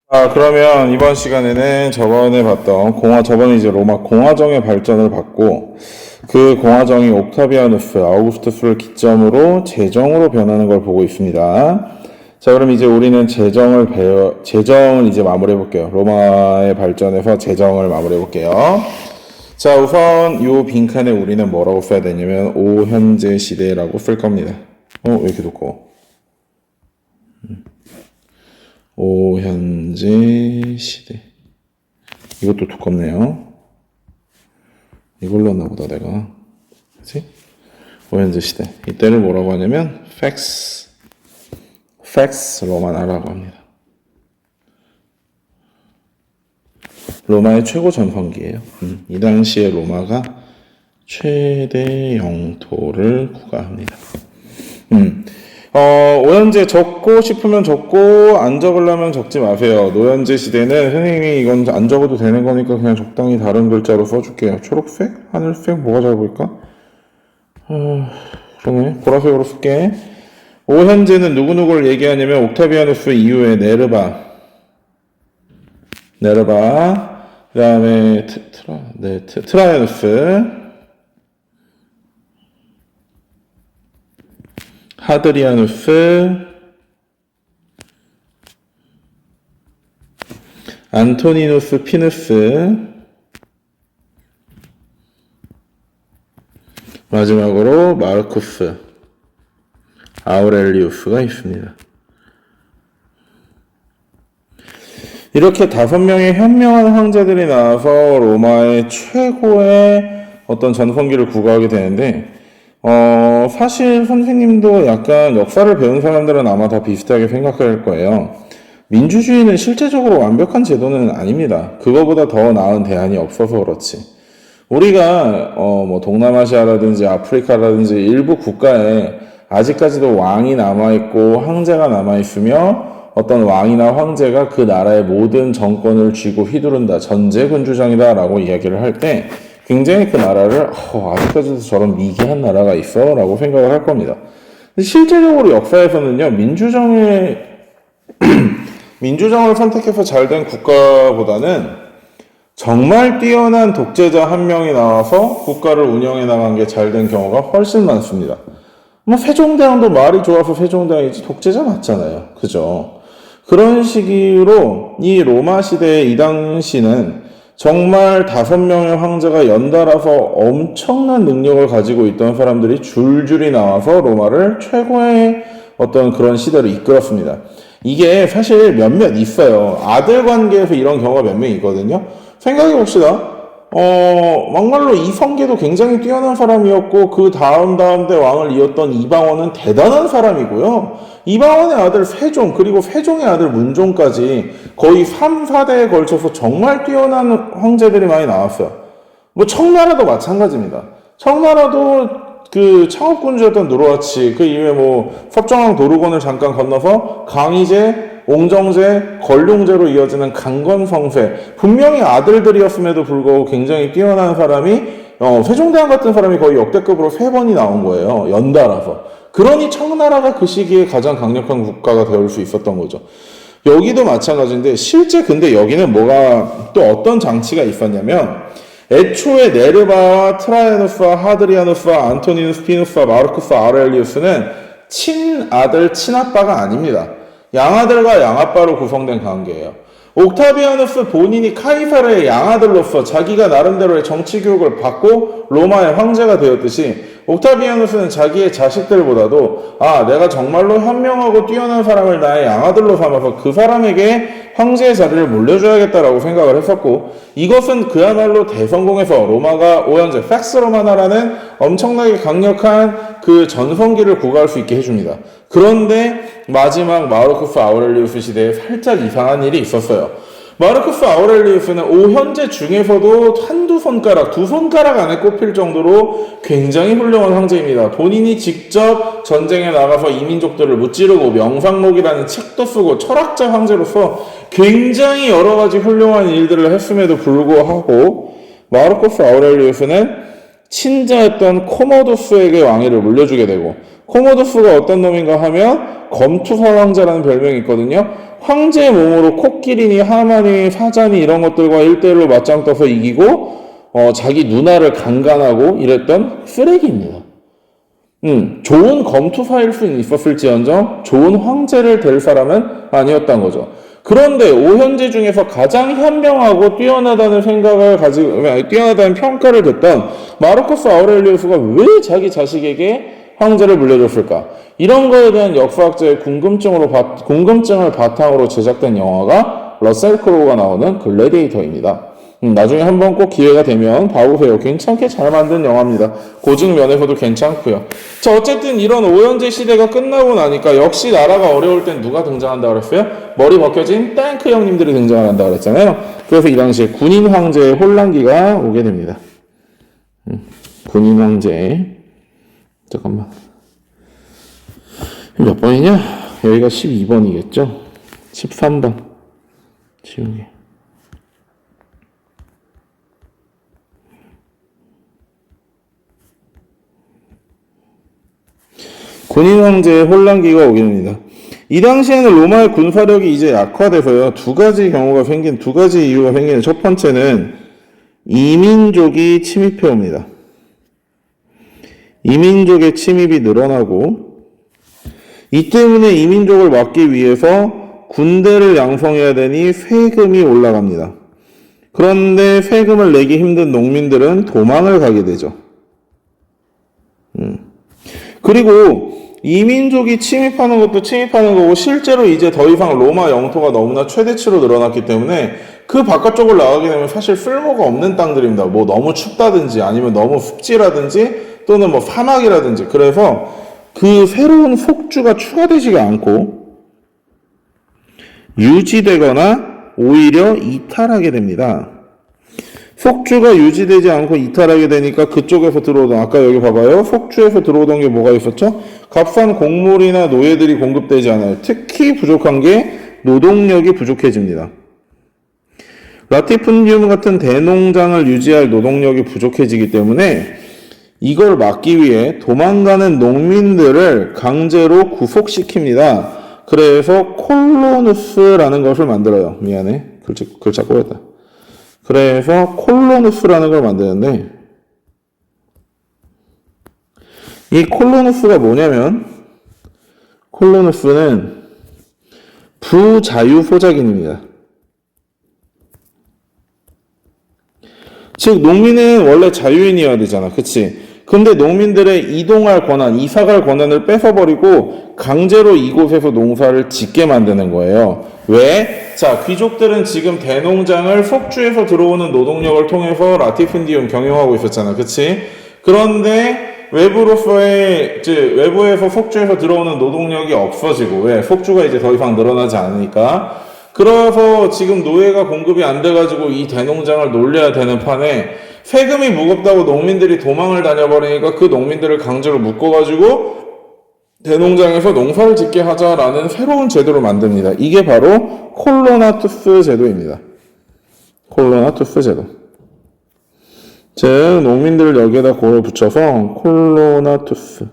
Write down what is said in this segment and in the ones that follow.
그러면 이번 시간에는 저번에 봤던 저번에 이제 로마 공화정의 발전을 봤고, 그 공화정이 옥타비아누스, 아우구스투스를 기점으로 제정으로 변하는 걸 보고 있습니다. 자, 그럼 이제 우리는 제정을 이제 마무리해 볼게요. 로마의 발전에서 제정을 마무리해 볼게요. 자, 우선 요 빈칸에 우리는 뭐라고 써야 되냐면, 오현재 시대라고 쓸 겁니다. 왜 이렇게 두꺼워? 오현재 시대. 이것도 두껍네요. 이걸로 했나 보다, 내가. 그치? 오현재 시대. 이때를 뭐라고 하냐면, 팩스 로마나라고 합니다. 로마의 최고 전성기예요. 이 당시에 로마가 최대 영토를 구가합니다. 오현재 적고 싶으면 적고 안 적으려면 적지 마세요. 노현재 시대는 선생님이 이건 안 적어도 되는 거니까 그냥 적당히 다른 글자로 써줄게요. 초록색? 하늘색? 뭐가 잘 보일까? 그러네. 보라색으로 쓸게. 오현재는 누구누구를 얘기하냐면 옥타비아누스 이후에 네르바 그 다음에 트라이아누스, 하드리아누스, 안토니누스 피누스, 마지막으로 마르쿠스 아우렐리우스가 있습니다. 이렇게 5명의 현명한 황제들이 나와서 로마의 최고의 어떤 전성기를 구가하게 되는데, 사실 선생님도 약간 역사를 배운 사람들은 아마 다 비슷하게 생각할 거예요. 민주주의는 실제적으로 완벽한 제도는 아닙니다. 그거보다 더 나은 대안이 없어서 그렇지. 우리가 동남아시아라든지 아프리카라든지 일부 국가에 아직까지도 왕이 남아있고 황제가 남아있으며 어떤 왕이나 황제가 그 나라의 모든 정권을 쥐고 휘두른다, 전제군주정이다 라고 이야기를 할 때 굉장히 그 나라를 아직까지도 저런 미개한 나라가 있어 라고 생각을 할 겁니다. 실제적으로 역사에서는요, 민주정을 선택해서 잘된 국가보다는 정말 뛰어난 독재자 한 명이 나와서 국가를 운영해 나간 게 잘된 경우가 훨씬 많습니다. 세종대왕도 말이 좋아서 세종대왕이지 독재자 맞잖아요. 그죠? 그런 식으로 이 로마 시대의 이 당시는 정말 5명의 황제가 연달아서 엄청난 능력을 가지고 있던 사람들이 줄줄이 나와서 로마를 최고의 어떤 그런 시대로 이끌었습니다. 이게 사실 몇몇 있어요. 아들 관계에서 이런 경우가 몇 명 있거든요. 생각해 봅시다. 막말로 이성계도 굉장히 뛰어난 사람이었고, 그 다음대 왕을 이었던 이방원은 대단한 사람이고요. 이방원의 아들 세종, 그리고 세종의 아들 문종까지 거의 3, 4대에 걸쳐서 정말 뛰어난 황제들이 많이 나왔어요. 청나라도 마찬가지입니다. 청나라도 그 창업군주였던 누르하치, 그 이후에 섭정왕 도르곤을 잠깐 건너서 강희제, 옹정제, 걸룡제로 이어지는 강건성세, 분명히 아들들이었음에도 불구하고 굉장히 뛰어난 사람이 세종대왕 같은 사람이 거의 역대급으로 3번이 나온 거예요. 연달아서. 그러니 청나라가 그 시기에 가장 강력한 국가가 되올 수 있었던 거죠. 여기도 마찬가지인데, 실제 근데 여기는 뭐가 또 어떤 장치가 있었냐면, 애초에 네르바와 트라이아누스와 하드리아누스와 안토니누스 피누스와 마르쿠스 아우렐리우스는 친아들 친아빠가 아닙니다. 양아들과 양아빠로 구성된 관계예요. 옥타비아누스 본인이 카이사르의 양아들로서 자기가 나름대로의 정치 교육을 받고 로마의 황제가 되었듯이, 옥타비아누스는 자기의 자식들보다도 내가 정말로 현명하고 뛰어난 사람을 나의 양아들로 삼아서 그 사람에게 황제의 자리를 물려줘야겠다라고 생각을 했었고, 이것은 그야말로 대성공해서 로마가 오현재 팩스 로마나라는 엄청나게 강력한 그 전성기를 구가할 수 있게 해줍니다. 그런데 마지막 마르쿠스 아우렐리우스 시대에 살짝 이상한 일이 있었어요. 마르쿠스 아우렐리우스는 오현재 중에서도 한두 손가락, 2손가락 안에 꼽힐 정도로 굉장히 훌륭한 황제입니다. 본인이 직접 전쟁에 나가서 이민족들을 무찌르고 명상록이라는 책도 쓰고 철학자 황제로서 굉장히 여러 가지 훌륭한 일들을 했음에도 불구하고, 마르쿠스 아우렐리우스는 친자였던 코모두스에게 왕위를 물려주게 되고, 코모두스가 어떤 놈인가 하면 검투사 왕자라는 별명이 있거든요. 황제의 몸으로 코끼리니 하만이 사자니 이런 것들과 1대1로 맞짱 떠서 이기고 자기 누나를 강간하고 이랬던 쓰레기입니다. 좋은 검투사일 수는 있었을지언정 좋은 황제를 될 사람은 아니었던 거죠. 그런데 오현제 중에서 가장 현명하고 뛰어나다는 생각을 가지고 뛰어나다는 평가를 듣던 마르커스 아우렐리우스가 왜 자기 자식에게 황제를 물려줬을까? 이런 거에 대한 역사학자의 궁금증을 바탕으로 제작된 영화가 러셀 크로우가 나오는 글래디에이터입니다. 나중에 한번 꼭 기회가 되면 봐보세요. 괜찮게 잘 만든 영화입니다. 고증 면에서도 괜찮고요. 자, 어쨌든 이런 오현제 시대가 끝나고 나니까 역시 나라가 어려울 땐 누가 등장한다고 그랬어요? 머리 벗겨진 탱크 형님들이 등장한다고 그랬잖아요. 그래서 이 당시에 군인 황제의 혼란기가 오게 됩니다. 군인 황제. 잠깐만. 몇 번이냐? 여기가 12번이겠죠? 13번. 지우개. 군인 황제의 혼란기가 오게 됩니다. 이 당시에는 로마의 군사력이 이제 약화돼서요. 두 가지 이유가 생기는 첫 번째는 이민족이 침입해 옵니다. 이민족의 침입이 늘어나고 이 때문에 이민족을 막기 위해서 군대를 양성해야 되니 세금이 올라갑니다. 그런데 세금을 내기 힘든 농민들은 도망을 가게 되죠. 그리고 이민족이 침입하는 것도 침입하는 거고 실제로 이제 더 이상 로마 영토가 너무나 최대치로 늘어났기 때문에 그 바깥쪽을 나가게 되면 사실 쓸모가 없는 땅들입니다. 뭐 너무 춥다든지 아니면 너무 습지라든지 또는 뭐 사막이라든지 그래서 그 새로운 속주가 추가되지가 않고 유지되거나 오히려 이탈하게 됩니다. 속주가 유지되지 않고 이탈하게 되니까 그쪽에서 들어오던 아까 여기 봐봐요. 속주에서 들어오던 게 뭐가 있었죠? 값싼 곡물이나 노예들이 공급되지 않아요. 특히 부족한 게 노동력이 부족해집니다. 라티푼디움 같은 대농장을 유지할 노동력이 부족해지기 때문에 이걸 막기 위해 도망가는 농민들을 강제로 구속시킵니다. 그래서 콜로누스라는 것을 만들어요. 미안해. 글자 꼬였다. 그래서 콜로누스라는 걸 만드는데 이 콜로누스가 뭐냐면 콜로누스는 부자유소작인입니다. 즉 농민은 원래 자유인이어야 되잖아. 그치? 근데 농민들의 이동할 권한, 이사갈 권한을 뺏어버리고 강제로 이곳에서 농사를 짓게 만드는 거예요. 왜? 자, 귀족들은 지금 대농장을 속주에서 들어오는 노동력을 통해서 라티푼디움 경영하고 있었잖아. 그치? 그런데 외부에서 속주에서 들어오는 노동력이 없어지고, 왜? 속주가 이제 더 이상 늘어나지 않으니까. 그래서 지금 노예가 공급이 안 돼가지고 이 대농장을 놀려야 되는 판에 세금이 무겁다고 농민들이 도망을 다녀버리니까 그 농민들을 강제로 묶어가지고 대농장에서 농사를 짓게 하자라는 새로운 제도를 만듭니다. 이게 바로 콜로나투스 제도입니다. 콜로나투스 제도. 즉 농민들을 여기에다 고를 붙여서 콜로나투스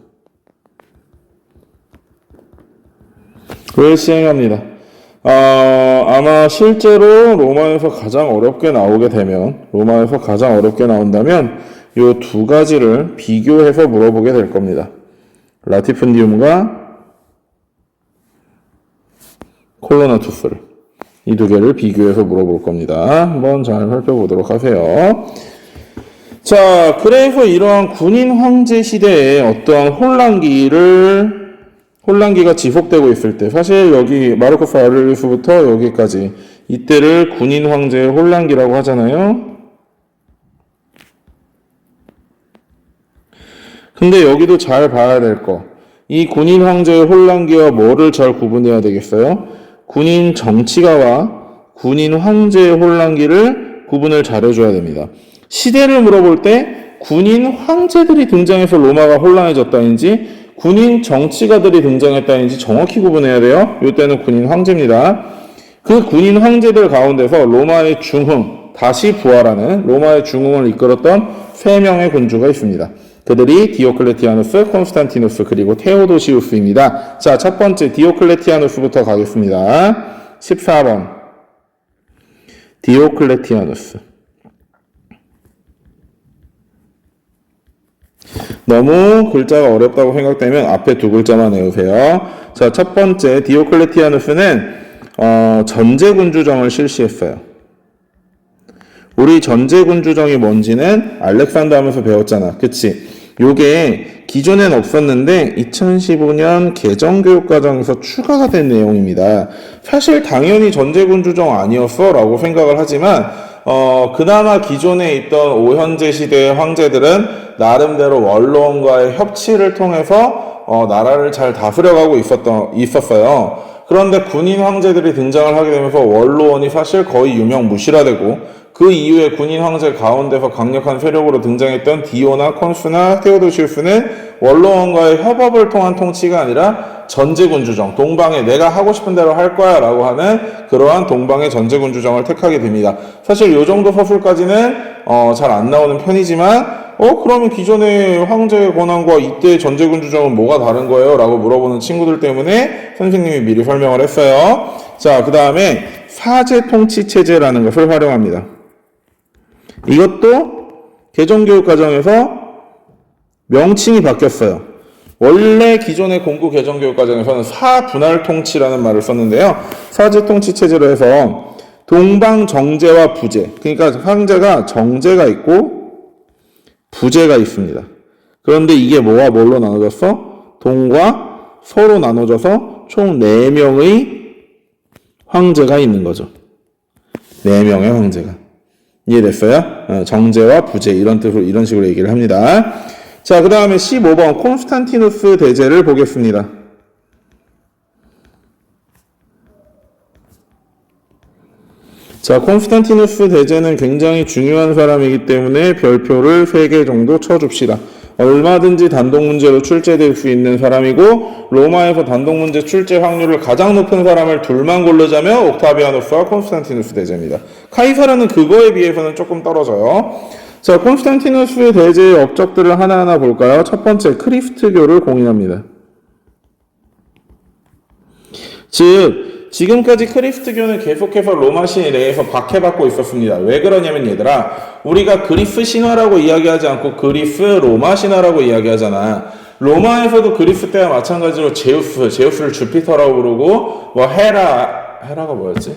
를 시행합니다. 아마 실제로 로마에서 가장 어렵게 나온다면 이 두 가지를 비교해서 물어보게 될 겁니다. 라티푼디움과 콜로나투스를 이 두 개를 비교해서 물어볼 겁니다. 한번 잘 살펴보도록 하세요. 자, 그래서 이러한 군인 황제 시대에 어떠한 혼란기가 지속되고 있을 때, 사실 여기 마르코스 아우렐리우스부터 여기까지 이때를 군인 황제의 혼란기라고 하잖아요. 근데 여기도 잘 봐야 될 거. 이 군인 황제의 혼란기와 뭐를 잘 구분해야 되겠어요? 군인 정치가와 군인 황제의 혼란기를 구분을 잘 해줘야 됩니다. 시대를 물어볼 때 군인 황제들이 등장해서 로마가 혼란해졌다는지 군인 정치가들이 등장했다는지 정확히 구분해야 돼요. 이때는 군인 황제입니다. 그 군인 황제들 가운데서 로마의 중흥, 다시 부활하는 로마의 중흥을 이끌었던 3명의 군주가 있습니다. 그들이 디오클레티아누스, 콘스탄티누스, 그리고 테오도시우스입니다. 자, 첫 번째 디오클레티아누스부터 가겠습니다. 14번. 디오클레티아누스. 너무 글자가 어렵다고 생각되면 앞에 두 글자만 외우세요. 자, 첫 번째 디오클레티아누스는 전제군주정을 실시했어요. 우리 전제군주정이 뭔지는 알렉산더 하면서 배웠잖아. 그치? 요게 기존엔 없었는데 2015년 개정교육과정에서 추가가 된 내용입니다. 사실 당연히 전제군주정 아니었어 라고 생각을 하지만 그나마 기존에 있던 오현제 시대의 황제들은 나름대로 원로원과의 협치를 통해서 나라를 잘 다스려가고 있었어요. 그런데 군인 황제들이 등장을 하게 되면서 원로원이 사실 거의 유명무실화되고 그 이후에 군인 황제 가운데서 강력한 세력으로 등장했던 디오나 콘수나 테오도시우스는 원로원과의 협업을 통한 통치가 아니라 전제군주정, 동방에 내가 하고 싶은 대로 할 거야 라고 하는 그러한 동방의 전제군주정을 택하게 됩니다. 사실 이 정도 서술까지는 잘 안 나오는 편이지만 그러면 기존의 황제의 권한과 이때의 전제군주정은 뭐가 다른 거예요? 라고 물어보는 친구들 때문에 선생님이 미리 설명을 했어요. 자, 그 다음에 사제통치체제라는 것을 활용합니다. 이것도 개정교육과정에서 명칭이 바뀌었어요. 원래 기존의 공부 개정교육과정에서는 사분할통치라는 말을 썼는데요. 사제통치체제로 해서 동방정제와 부제, 그러니까 황제가 정제가 있고 부제가 있습니다. 그런데 이게 뭐와 뭘로 나눠졌어? 동과 서로 나눠져서 총 4명의 황제가 있는 거죠. 4명의 황제가. 이해됐어요? 정제와 부제 이런 뜻으로 이런 식으로 얘기를 합니다. 자, 그 다음에 15번 콘스탄티누스 대제를 보겠습니다. 자, 콘스탄티누스 대제는 굉장히 중요한 사람이기 때문에 별표를 3개 정도 쳐줍시다. 얼마든지 단독문제로 출제될 수 있는 사람이고 로마에서 단독문제 출제 확률을 가장 높은 사람을 둘만 고르자면 옥타비아누스와 콘스탄티누스 대제입니다. 카이사르는 그거에 비해서는 조금 떨어져요. 자, 콘스탄티누스 대제의 업적들을 하나하나 볼까요? 첫 번째, 크리스트교를 공인합니다. 즉 지금까지 크리스트교는 계속해서 로마 신 내에서 박해받고 있었습니다. 왜 그러냐면 얘들아, 우리가 그리스 신화라고 이야기하지 않고 그리스 로마 신화라고 이야기하잖아. 로마에서도 그리스 때와 마찬가지로 제우스를 주피터라고 부르고 뭐 헤라가 뭐였지?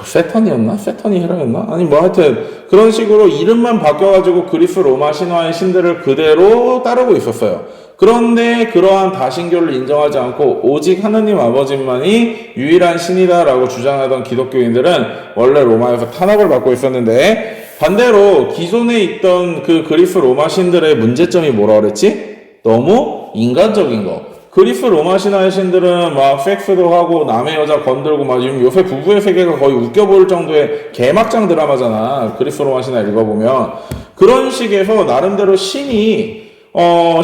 세턴이었나? 세턴이 헤라였나? 아니 뭐 하여튼 그런 식으로 이름만 바뀌어가지고 그리스 로마 신화의 신들을 그대로 따르고 있었어요. 그런데 그러한 다신교를 인정하지 않고 오직 하느님 아버지만이 유일한 신이다라고 주장하던 기독교인들은 원래 로마에서 탄압을 받고 있었는데 반대로 기존에 있던 그 그리스 로마 신들의 문제점이 뭐라 그랬지? 너무 인간적인 거. 그리스 로마 신화의 신들은 막 섹스도 하고 남의 여자 건들고 막 요새 부부의 세계가 거의 웃겨 보일 정도의 개막장 드라마잖아. 그리스 로마 신화 읽어보면. 그런 식에서 나름대로 신이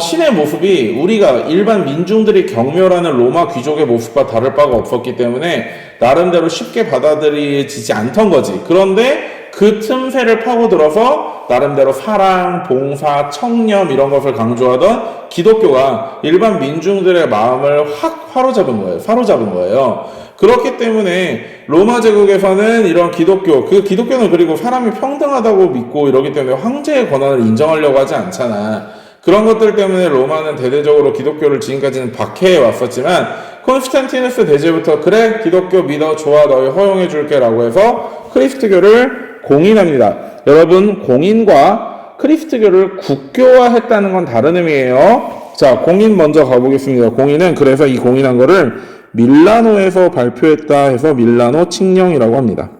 신의 모습이 우리가 일반 민중들이 경멸하는 로마 귀족의 모습과 다를 바가 없었기 때문에 나름대로 쉽게 받아들이지 않던 거지. 그런데 그 틈새를 파고들어서 나름대로 사랑, 봉사, 청렴 이런 것을 강조하던 기독교가 일반 민중들의 마음을 확 사로잡은 거예요. 그렇기 때문에 로마 제국에서는 이런 그 기독교는 그리고 사람이 평등하다고 믿고 이러기 때문에 황제의 권한을 인정하려고 하지 않잖아. 그런 것들 때문에 로마는 대대적으로 기독교를 지금까지는 박해해 왔었지만 콘스탄티누스 대제부터 그래 기독교 믿어 좋아 너희 허용해 줄게 라고 해서 크리스트교를 공인합니다. 여러분 공인과 크리스트교를 국교화했다는 건 다른 의미예요. 자, 공인 먼저 가보겠습니다. 공인은 그래서 이 공인한 거를 밀라노에서 발표했다 해서 밀라노 칙령이라고 합니다.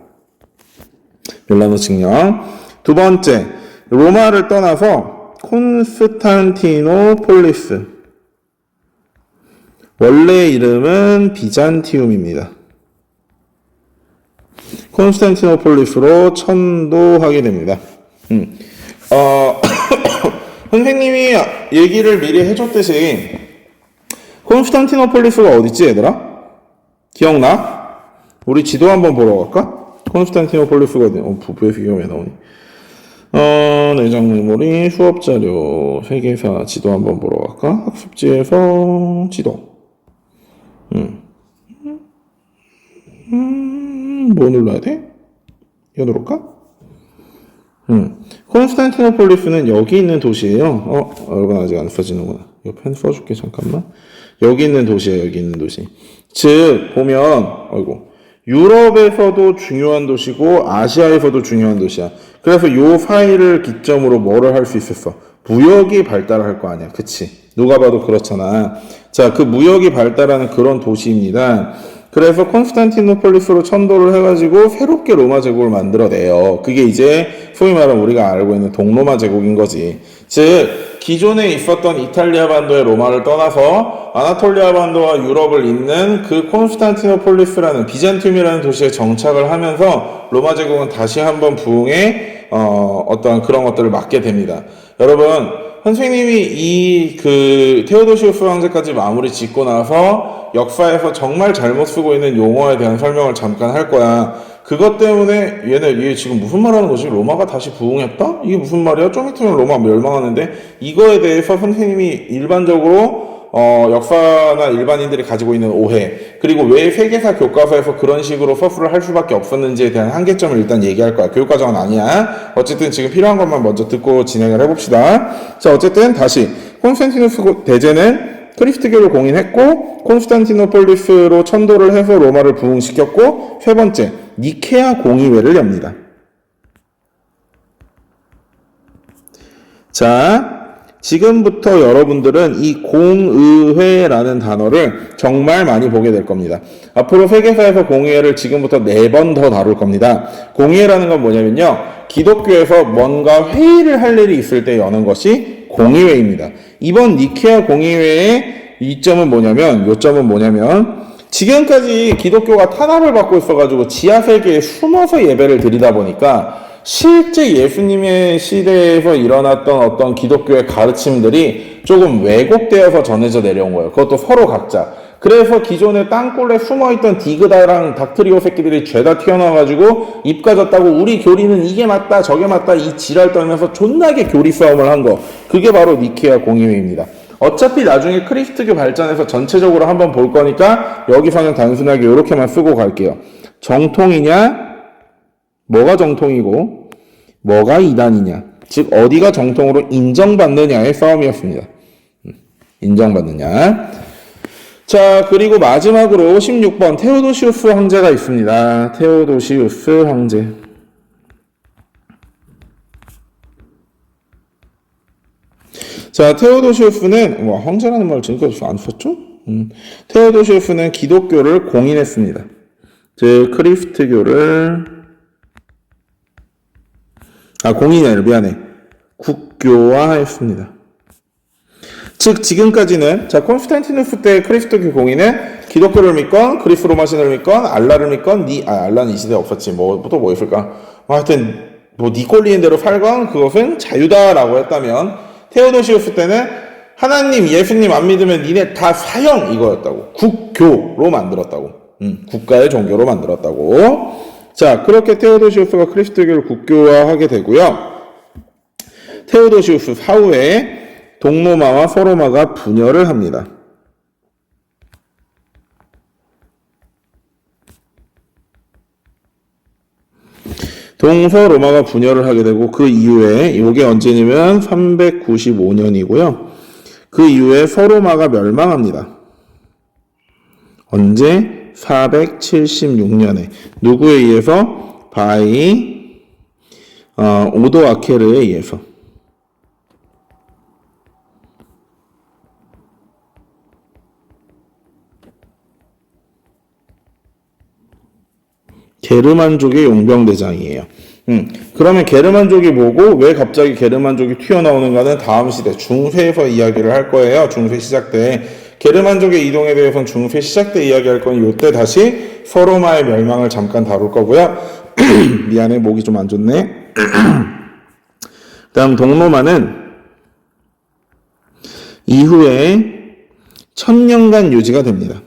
밀라노 칙령. 두 번째, 로마를 떠나서 콘스탄티노폴리스. 원래 이름은 비잔티움입니다. 콘스탄티노폴리스로 천도하게 됩니다. 선생님이 얘기를 미리 해줬듯이 콘스탄티노폴리스가 어딨지 얘들아? 기억나? 우리 지도 한번 보러 갈까? 콘스탄티노폴리스가 어디? 부부의 비교가 왜 나오니? 내장 메모리, 수업자료, 세계사 지도 한번 보러 갈까? 학습지에서 지도. 뭐 눌러야 돼? 이거 누를까? 콘스탄티노폴리스는 여기 있는 도시예요. 여러분 아직 안 써지는구나. 이거 펜 써줄게, 잠깐만. 여기 있는 도시예요, 여기 있는 도시. 즉, 보면, 유럽에서도 중요한 도시고, 아시아에서도 중요한 도시야. 그래서 요 파일을 기점으로 뭐를 할 수 있었어? 무역이 발달할 거 아니야. 그치? 누가 봐도 그렇잖아. 자, 그 무역이 발달하는 그런 도시입니다. 그래서 콘스탄티노폴리스로 천도를 해가지고 새롭게 로마 제국을 만들어내요. 그게 이제 소위 말하는 우리가 알고 있는 동로마 제국인 거지. 즉 기존에 있었던 이탈리아 반도의 로마를 떠나서 아나톨리아 반도와 유럽을 잇는 그 콘스탄티노폴리스라는 비잔티움이라는 도시에 정착을 하면서 로마 제국은 다시 한번 부흥에 어떤 그런 것들을 맡게 됩니다. 여러분, 선생님이 이 테오도시우스 황제까지 마무리 짓고 나서 역사에서 정말 잘못 쓰고 있는 용어에 대한 설명을 잠깐 할 거야. 그것 때문에 얘 지금 무슨 말 하는 거지? 로마가 다시 부흥했다? 이게 무슨 말이야? 좀 있으면 로마 멸망하는데? 이거에 대해서 선생님이 일반적으로 역사나 일반인들이 가지고 있는 오해, 그리고 왜 세계사 교과서에서 그런 식으로 서술을 할 수밖에 없었는지에 대한 한계점을 일단 얘기할 거야. 교육과정은 아니야. 어쨌든 지금 필요한 것만 먼저 듣고 진행을 해봅시다. 자, 어쨌든 다시 콘스탄티누스 대제는 크리스트교를 공인했고 콘스탄티노폴리스로 천도를 해서 로마를 부흥시켰고, 세 번째 니케아 공의회를 엽니다. 자, 지금부터 여러분들은 이 공의회라는 단어를 정말 많이 보게 될 겁니다. 앞으로 세계사에서 공의회를 지금부터 4번 더 다룰 겁니다. 공의회라는 건 뭐냐면요, 기독교에서 뭔가 회의를 할 일이 있을 때 여는 것이 공의회입니다. 이번 니케아 공의회의 요점은 뭐냐면 지금까지 기독교가 탄압을 받고 있어가지고 지하세계에 숨어서 예배를 드리다 보니까 실제 예수님의 시대에서 일어났던 어떤 기독교의 가르침들이 조금 왜곡되어서 전해져 내려온 거예요. 그것도 서로 각자. 그래서 기존에 땅굴에 숨어있던 디그다랑 닥트리오 새끼들이 죄다 튀어나와가지고 입 가졌다고 우리 교리는 이게 맞다 저게 맞다 이 지랄 떨면서 존나게 교리 싸움을 한 거. 그게 바로 니케아 공의회입니다. 어차피 나중에 크리스트교 발전해서 전체적으로 한번 볼 거니까 여기서는 단순하게 이렇게만 쓰고 갈게요. 정통이냐? 뭐가 정통이고 뭐가 이단이냐, 즉 어디가 정통으로 인정받느냐의 싸움이었습니다. 인정받느냐. 자, 그리고 마지막으로 16번 테오도시우스 황제가 있습니다. 테오도시우스 황제. 자, 테오도시우스는 황제라는 말을 지금까지 안 썼죠? 테오도시우스는 기독교를 공인했습니다. 즉 크리스트교를 공인이 아니라 미안해. 국교화했습니다. 즉 지금까지는 콘스탄티누스 때 크리스토교 공인은 기독교를 믿건 그리스 로마신을 믿건 알라를 믿건 알라는 이 시대에 없었지. 또 뭐 있을까? 하여튼 니 꼴리는 대로 살건 그것은 자유다라고 했다면, 테오도시우스 때는 하나님 예수님 안 믿으면 니네 다 사형 이거였다고. 국교로 만들었다고. 국가의 종교로 만들었다고. 자, 그렇게 테오도시우스가 크리스토교를 국교화하게 되고요. 테오도시우스 사후에 동로마와 서로마가 분열을 합니다. 동서로마가 분열을 하게 되고, 그 이후에 이게 언제냐면 395년이고요. 그 이후에 서로마가 멸망합니다. 언제? 476년에 누구에 의해서? 바이 오도아케르에 의해서. 게르만족의 용병대장이에요. 그러면 게르만족이 뭐고 왜 갑자기 게르만족이 튀어나오는가는 다음 시대 중세에서 이야기를 할 거예요. 중세 시작 때. 게르만족의 이동에 대해서는 중세 시작 때 이야기할 거니 이때 다시 서로마의 멸망을 잠깐 다룰 거고요. 미안해, 목이 좀 안 좋네. 다음 동로마는 이후에 1000년간 유지가 됩니다.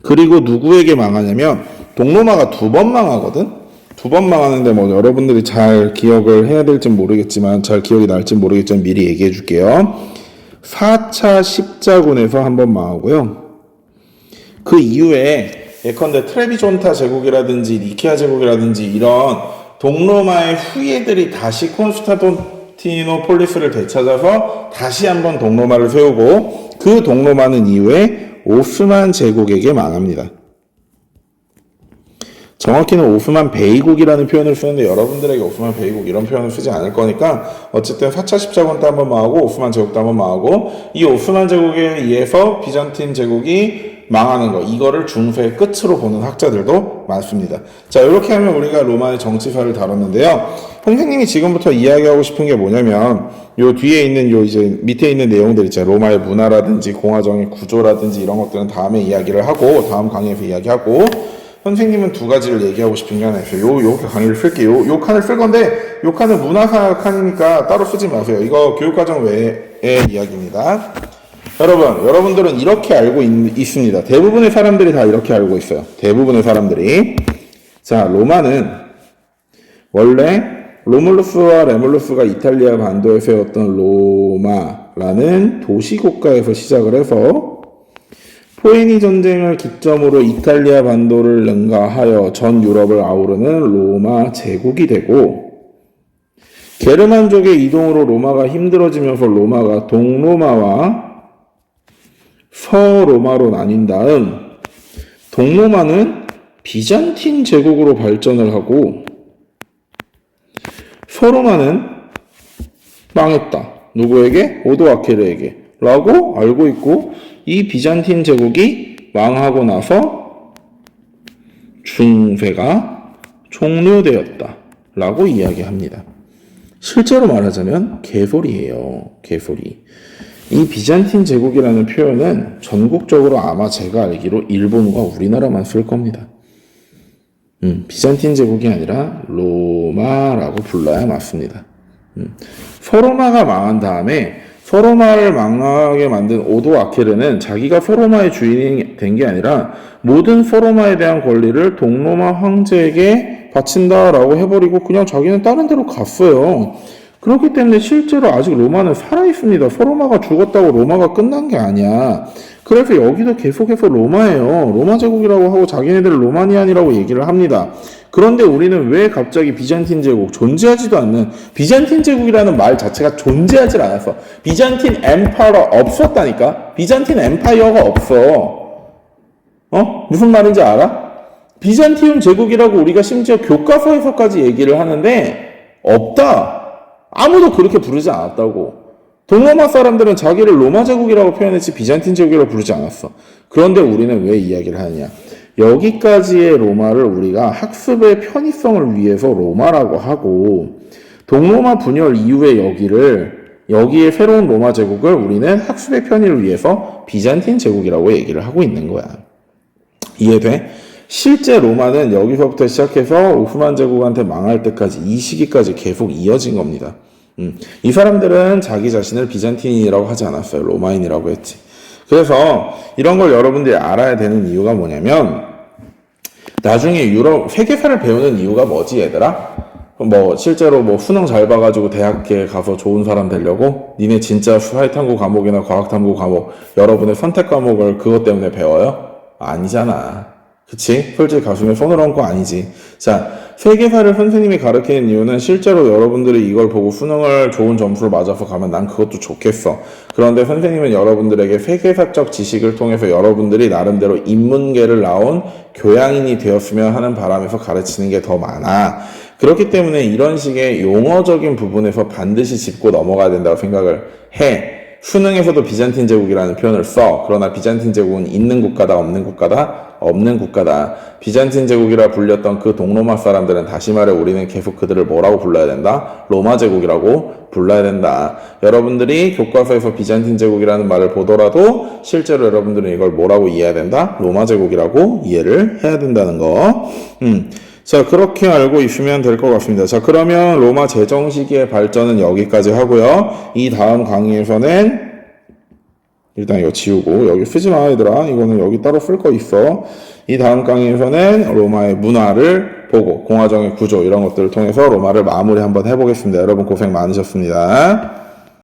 그리고 누구에게 망하냐면 동로마가 2번 망하거든? 2번 망하는데 여러분들이 잘 기억을 해야 될지 모르겠지만, 잘 기억이 날지 모르겠지만 미리 얘기해 줄게요. 4차 십자군에서 한번 망하고요. 그 이후에 예컨대 트레비존타 제국이라든지 니케아 제국이라든지 이런 동로마의 후예들이 다시 콘스탄티노폴리스를 되찾아서 다시 한번 동로마를 세우고 그 동로마는 이후에 오스만 제국에게 망합니다. 정확히는 오스만 베이국이라는 표현을 쓰는데 여러분들에게 오스만 베이국 이런 표현을 쓰지 않을 거니까 어쨌든 4차 십자군 때 한번 망하고 오스만 제국도 한번 망하고 이 오스만 제국에 의해서 비잔틴 제국이 망하는 거, 이거를 중세의 끝으로 보는 학자들도 많습니다. 자, 이렇게 하면 우리가 로마의 정치사를 다뤘는데요. 선생님이 지금부터 이야기하고 싶은 게 뭐냐면 요 뒤에 있는 요 이제 밑에 있는 내용들 있잖아요. 로마의 문화라든지 공화정의 구조라든지 이런 것들은 다음에 이야기를 하고 다음 강의에서 이야기하고 선생님은 두 가지를 얘기하고 싶은 게 하나 있어요. 요 강의를 쓸게요. 요 칸을 쓸 건데 요 칸은 문화사 칸이니까 따로 쓰지 마세요. 이거 교육과정 외의 이야기입니다. 여러분들은 이렇게 알고 있습니다. 대부분의 사람들이 다 이렇게 알고 있어요. 대부분의 사람들이. 자, 로마는 원래 로물루스와 레물루스가 이탈리아 반도에 세웠던 로마라는 도시국가에서 시작을 해서 포에니 전쟁을 기점으로 이탈리아 반도를 능가하여 전 유럽을 아우르는 로마 제국이 되고 게르만족의 이동으로 로마가 힘들어지면서 로마가 동로마와 서로마로 나뉜 다음 동로마는 비잔틴 제국으로 발전을 하고 서로마는 망했다. 누구에게? 오도아케르에게 라고 알고 있고 이 비잔틴 제국이 망하고 나서 중세가 종료되었다 라고 이야기합니다. 실제로 말하자면 개소리예요. 개소리. 이 비잔틴 제국이라는 표현은 전국적으로 아마 제가 알기로 일본과 우리나라만 쓸 겁니다. 비잔틴 제국이 아니라 로마라고 불러야 맞습니다. 서로마가 망한 다음에 서로마를 망하게 만든 오도아케르는 자기가 서로마의 주인이 된 게 아니라 모든 서로마에 대한 권리를 동로마 황제에게 바친다라고 해버리고 그냥 자기는 다른 데로 갔어요. 그렇기 때문에 실제로 아직 로마는 살아있습니다. 서로마가 죽었다고 로마가 끝난 게 아니야. 그래서 여기도 계속해서 로마예요. 로마 제국이라고 하고 자기네들은 로마니안이라고 얘기를 합니다. 그런데 우리는 왜 갑자기 비잔틴 제국, 존재하지도 않는 비잔틴 제국이라는 말 자체가 존재하지 않았어. 비잔틴 엠파이어 없었다니까. 비잔틴 엠파이어가 없어. 무슨 말인지 알아? 비잔티움 제국이라고 우리가 심지어 교과서에서까지 얘기를 하는데 없다. 아무도 그렇게 부르지 않았다고. 동로마 사람들은 자기를 로마 제국이라고 표현했지 비잔틴 제국이라고 부르지 않았어. 그런데 우리는 왜 이야기를 하느냐. 여기까지의 로마를 우리가 학습의 편의성을 위해서 로마라고 하고 동로마 분열 이후에 여기에 새로운 로마 제국을 우리는 학습의 편의를 위해서 비잔틴 제국이라고 얘기를 하고 있는 거야. 이해돼? 실제 로마는 여기서부터 시작해서 오스만 제국한테 망할 때까지 이 시기까지 계속 이어진 겁니다. 이 사람들은 자기 자신을 비잔틴이라고 하지 않았어요. 로마인이라고 했지. 그래서 이런 걸 여러분들이 알아야 되는 이유가 뭐냐면 나중에 유럽 세계사를 배우는 이유가 뭐지 얘들아? 실제로 수능 잘 봐가지고 대학에 가서 좋은 사람 되려고? 니네 진짜 수화탐구 과목이나 과학탐구 과목 여러분의 선택 과목을 그것 때문에 배워요? 아니잖아. 그치? 솔직히 가슴에 손을 얹고 아니지. 자, 세계사를 선생님이 가르치는 이유는 실제로 여러분들이 이걸 보고 수능을 좋은 점수를 맞아서 가면 난 그것도 좋겠어. 그런데 선생님은 여러분들에게 세계사적 지식을 통해서 여러분들이 나름대로 인문계를 나온 교양인이 되었으면 하는 바람에서 가르치는 게 더 많아. 그렇기 때문에 이런 식의 용어적인 부분에서 반드시 짚고 넘어가야 된다고 생각을 해. 수능에서도 비잔틴 제국이라는 표현을 써. 그러나 비잔틴 제국은 있는 국가다, 없는 국가다? 없는 국가다. 비잔틴 제국이라 불렸던 그 동로마 사람들은 다시 말해 우리는 계속 그들을 뭐라고 불러야 된다? 로마 제국이라고 불러야 된다. 여러분들이 교과서에서 비잔틴 제국이라는 말을 보더라도 실제로 여러분들은 이걸 뭐라고 이해해야 된다? 로마 제국이라고 이해를 해야 된다는 거. 자, 그렇게 알고 있으면 될 것 같습니다. 자, 그러면 로마 제정 시기의 발전은 여기까지 하고요. 이 다음 강의에서는 일단 이거 지우고 여기 쓰지 마 얘들아. 이거는 여기 따로 쓸 거 있어. 이 다음 강의에서는 로마의 문화를 보고 공화정의 구조 이런 것들을 통해서 로마를 마무리 한번 해보겠습니다. 여러분 고생 많으셨습니다.